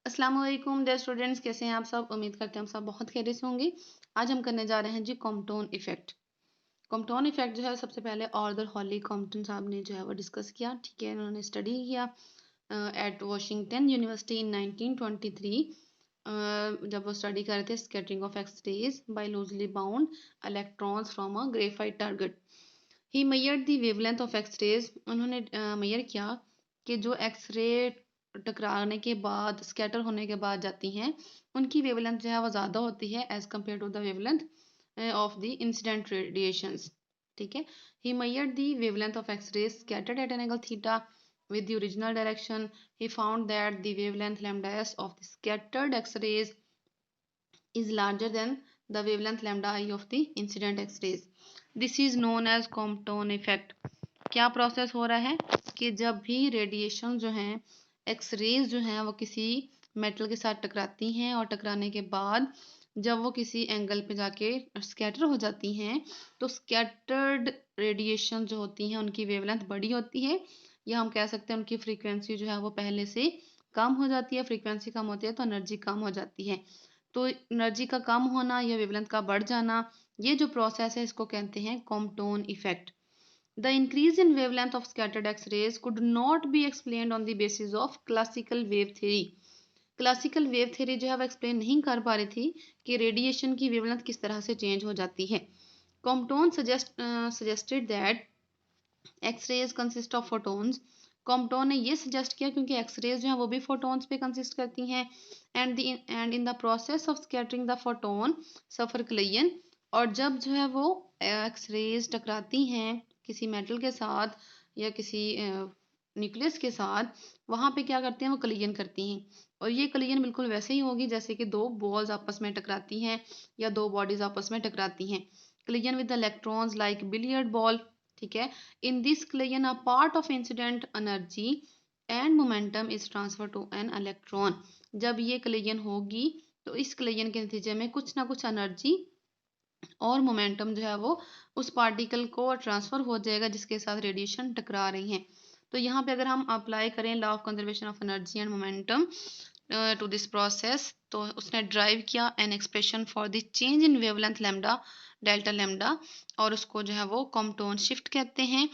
अस्सलाम वालेकुम dear students, कैसे हैं आप सब। उम्मीद करते हैं हम सब बहुत खैरियत से होंगे। आज हम करने जा रहे हैं जी कॉम्पटोन इफेक्ट। कॉम्पटोन इफेक्ट जो है सबसे पहले ऑर्थर हॉली कॉम्पटन साहब ने जो है वो डिस्कस किया, ठीक है। उन्होंने स्टडी किया एट वाशिंगटन यूनिवर्सिटी इन 1923। जब वो स्टडी कर रहे थे scattering of X rays by loosely bound electrons from a graphite target. He measured the wavelength of X rays. उन्होंने मेजर किया कि जो एक्स रे टकराने के बाद स्कैटर होने के बाद जाती हैं उनकी वेवलेंथ जो है वो ज़्यादा होती है as compared to the wavelength of the incident radiations, ठीक है। He measured the wavelength of X rays scattered at an angle theta with the original direction. He found that the wavelength lambda s of the scattered x rays is larger than the wavelength lambda I of the incident X-rays. This is known as Compton effect. क्या process हो रहा है कि जब भी radiation जो हैं x raise जो हैं वो किसी मेटल के साथ टकराती हैं और टकराने के बाद जब वो किसी एंगल पे जाके स्कैटर हो जाती हैं तो स्कैटर्ड रेडिएशन जो होती हैं उनकी वेवलेंथ बड़ी होती है, या हम कह सकते हैं उनकी फ्रीक्वेंसी जो है वो पहले से कम हो जाती है। फ्रीक्वेंसी कम होती है तो एनर्जी कम हो जाती है। तो एनर्जी का कम होना या वेवलेंथ का बढ़ जाना, ये जो प्रोसेस है इसको कहते हैं Compton effect. The increase in wavelength of scattered X rays could not be explained on the basis of classical wave theory. Classical wave theory जो है वो एक्सप्लेन नहीं कर पा रही थी कि रेडिएशन की वेवलेंथ किस तरह से चेंज हो जाती है। Compton suggested that X rays consist of photons. Compton ने ये सजेस्ट किया क्योंकि एक्स रेज जो है वो भी फोटोन्स पे कंसिस्ट करती हैं and in the process of scattering the photon suffer collision. और जब जो है वो एक्स रेज टकराती हैं किसी मेटल के साथ या किसी न्यूक्लियस के साथ, वहाँ पे क्या करते हैं वो कलियन करती हैं। और ये कलियन बिल्कुल वैसे ही होगी जैसे कि दो बॉल्स आपस में टकराती हैं या दो बॉडीज आपस में टकराती हैं। Collision with the electrons like billiard ball, ठीक है। In this collision a part of incident energy and momentum is transfer to an electron. जब ये कलियन होगी तो इस कलियन के नतीजे में कुछ ना कुछ एनर्जी और मोमेंटम जो है वो उस पार्टिकल को ट्रांसफर हो जाएगा जिसके साथ रेडिएशन टकरा रही है। तो यहाँ पे अगर हम अप्लाई करें law of conservation of energy and momentum to this process, तो उसने ड्राइव किया an expression for the change in wavelength lambda delta lambda, और उसको जो है वो कॉम्पटोन शिफ्ट कहते हैं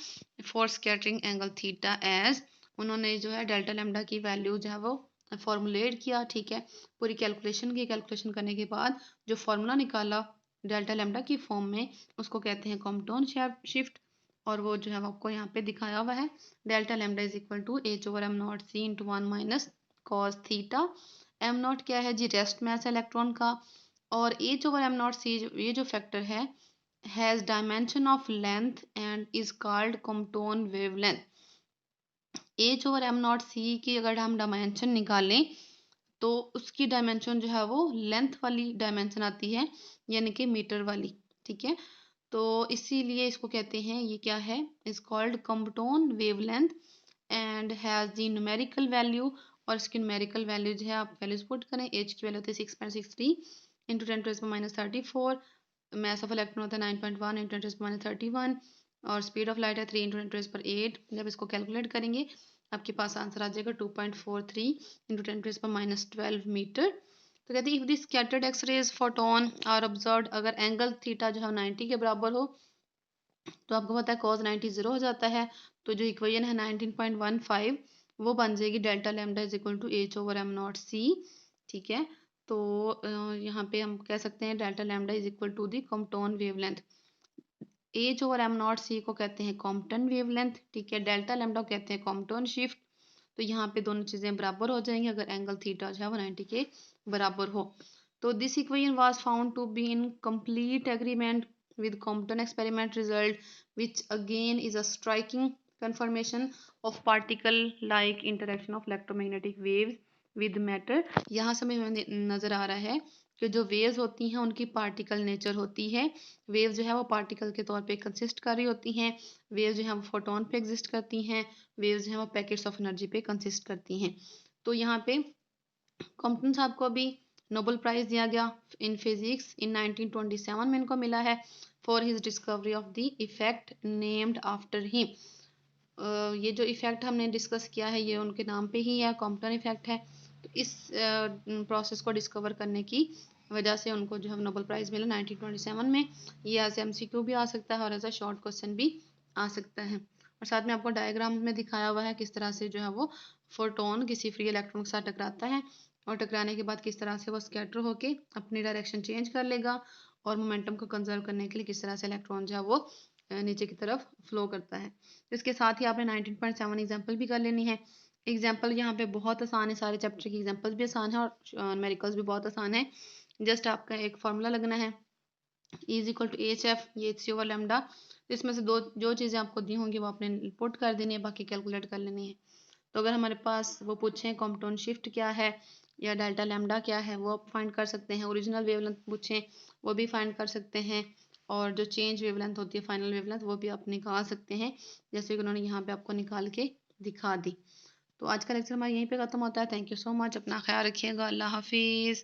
for scattering angle theta as. उन्होंने जो है डेल्टा लैम्डा की वैल्यू जो है वो फॉर्मुलेट किया, ठीक है। पूरी कैलकुलेशन की, कैलकुलेशन करने के बाद जो फॉर्मूला निकाला डेल्टा लैम्डा की फॉर्म में, उसको कहते हैं कॉम्पटोन शिफ्ट। और वो जो है आपको यहाँ पे दिखाया हुआ है। Delta lambda is equal to H over M nought C into 1 minus cos theta. M nought क्या है जी, रेस्ट मास इलेक्ट्रॉन का, और H over M nought C ये जो फैक्टर है has dimension of length and is called Compton wavelength. H over M nought C की अगर हम डायमेंशन निकालें तो उसकी डायमेंशन जो है वो लेंथ वाली डायमेंशन आती है, यानी कि मीटर वाली, ठीक है। तो इसीलिए इसको कहते हैं, ये क्या है, is called Compton wavelength and has the numerical value. और इसकी न्यूमेरिकल वैल्यू जो है आप वैल्यूज पुट करें, एच की वैल्यू होती है 6.63 इंटू 10⁻34। मैस ऑफ इलेक्ट्रॉन होता है 9.1 इंटू 10⁻31 और स्पीड ऑफ लाइट है 3 इंटू 10⁻8। जब इसको कैलकुलेट करेंगे आपके पास आंसर आ जाएगा 2.43 इंटू 10⁻12 मीटर। तो कहते हैं if the scattered X rays photon are observed, अगर एंगल थीटा जो है 90 के बराबर हो तो आपको पता है cos 90 जीरो हो जाता है। तो जो इक्वेशन है 19.15 वो बन जाएगी delta lambda is equal to H over M nought C, ठीक है। तो यहाँ पे हम कह सकते हैं delta lambda is equal to the Compton wavelength. H over M nought C को कहते हैं कॉम्पटन वेवलेंथ, ठीक है। डेल्टा लैम्डा को कहते हैं कॉम्पटन शिफ्ट। तो यहाँ पे दोनों चीज़ें बराबर हो जाएंगी अगर एंगल थीटा जो है वो 90 के बराबर हो। तो this equation was found to be in complete agreement with Compton experiment result, which again is a striking confirmation of particle like interaction of electromagnetic waves with matter। यहाँ से हमें नजर आ रहा है कि जो वेव्स होती हैं उनकी पार्टिकल नेचर होती है। वेव्स जो है वो पार्टिकल के तौर पे कंसिस्ट कर रही होती हैं। वेव्स जो है वो फोटोन पे एग्जिस्ट करती हैं। वेव्स जो है वो पैकेट्स ऑफ एनर्जी पे कंसिस्ट करती हैं। तो यहाँ पे कॉम्पटन साहब को भी नोबेल प्राइज दिया गया इन फिजिक्स इन 1927 में इनको मिला है for his discovery of the effect named after him. ये जो इफेक्ट हमने डिस्कस किया है ये उनके नाम पे ही है, कॉम्पटन इफेक्ट है। तो इस प्रोसेस को डिस्कवर करने की वजह से उनको जो है नोबेल प्राइज़ मिला 1927 में। ये एज MCQ भी आ सकता है और एज अ शॉर्ट क्वेश्चन भी आ सकता है। और साथ में आपको डायग्राम में दिखाया हुआ है किस तरह से जो है वो फोटोन किसी फ्री इलेक्ट्रॉन के साथ टकराता है और टकराने के बाद किस तरह से वो स्कैटर होके अपनी डायरेक्शन चेंज कर लेगा और मोमेंटम को कंजर्व करने के लिए किस तरह से इलेक्ट्रॉन जो है वो नीचे की तरफ फ्लो करता है। इसके साथ ही आपने 19.7 एग्जाम्पल भी कर लेनी है। एग्जाम्पल यहाँ पे बहुत आसान है, सारे चैप्टर की एग्जाम्पल्स भी आसान है और न्यूमेरिकल्स भी बहुत आसान है। जस्ट आपका एक फॉर्मूला लगना है E=HF, ये HC ओवर लैम्डा। इसमें से जो चीज़ें आपको दी होंगी वो आपने पुट कर देनी है, बाकी कैलकुलेट कर लेनी है। तो अगर हमारे पास वो पूछें कॉम्पटाउन शिफ्ट क्या है या डेल्टा लैम्डा क्या है, वो आप फाइंड कर सकते हैं। ओरिजिनल वेवलेंथ पूछें, वो भी फाइंड कर सकते हैं। और जो चेंज वेवलेंथ होती है, फाइनल वेवलेंथ, वो भी आप निकाल सकते हैं, जैसे कि उन्होंने यहाँ पे आपको निकाल के दिखा दी। तो आज का लेक्चर हमारा यहीं पे ख़त्म होता है। Thank you so much. अपना ख्याल रखिएगा। अल्लाह हाफिज़।